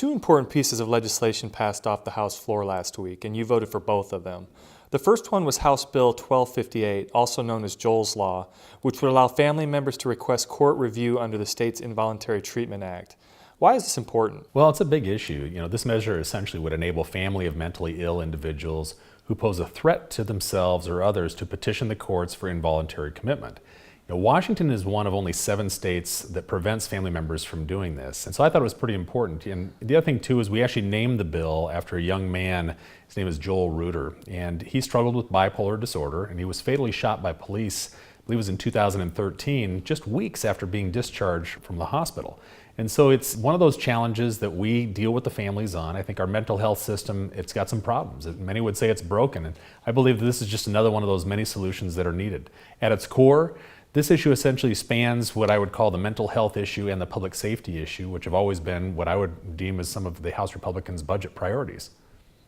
two important pieces of legislation passed off the House floor last week, and you voted for both of them. The first one was House Bill 1258, also known as Joel's Law, which would allow family members to request court review under the state's Involuntary Treatment Act. Why is this important? Well, it's a big issue. This measure essentially would enable family of mentally ill individuals who pose a threat to themselves or others to petition the courts for involuntary commitment. Washington is one of only 7 states that prevents family members from doing this. And so I thought it was pretty important. And the other thing too is we actually named the bill after a young man. His name is Joel Reuter, and he struggled with bipolar disorder, and he was fatally shot by police, I believe it was in 2013, just weeks after being discharged from the hospital. And so it's one of those challenges that we deal with the families on. I think our mental health system, it's got some problems. Many would say it's broken, and I believe that this is just another one of those many solutions that are needed. At its core, this issue essentially spans what I would call the mental health issue and the public safety issue, which have always been what I would deem as some of the House Republicans' budget priorities.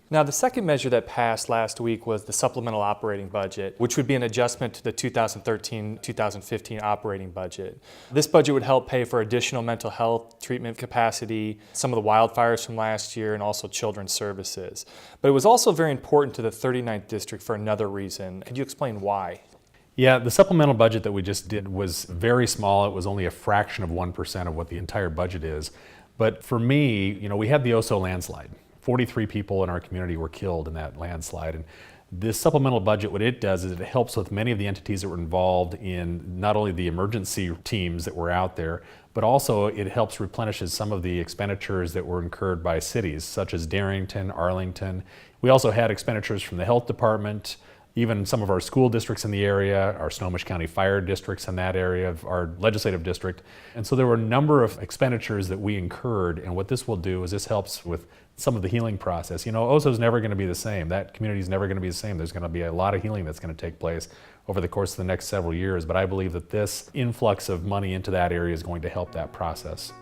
Now, the second measure that passed last week was the supplemental operating budget, which would be an adjustment to the 2013-2015 operating budget. This budget would help pay for additional mental health treatment capacity, some of the wildfires from last year, and also children's services. But it was also very important to the 39th District for another reason. Could you explain why? Yeah, the supplemental budget that we just did was very small. It was only a fraction of 1% of what the entire budget is. But for me, we had the Oso landslide. 43 people in our community were killed in that landslide. And this supplemental budget, what it does is it helps with many of the entities that were involved in not only the emergency teams that were out there, but also it helps replenishes some of the expenditures that were incurred by cities, such as Darrington, Arlington. We also had expenditures from the health department, even some of our school districts in the area, our Snohomish County fire districts in that area of our legislative district. And so there were a number of expenditures that we incurred, and what this will do is this helps with some of the healing process. Oso's never going to be the same. That community is never going to be the same. There's going to be a lot of healing that's going to take place over the course of the next several years, but I believe that this influx of money into that area is going to help that process.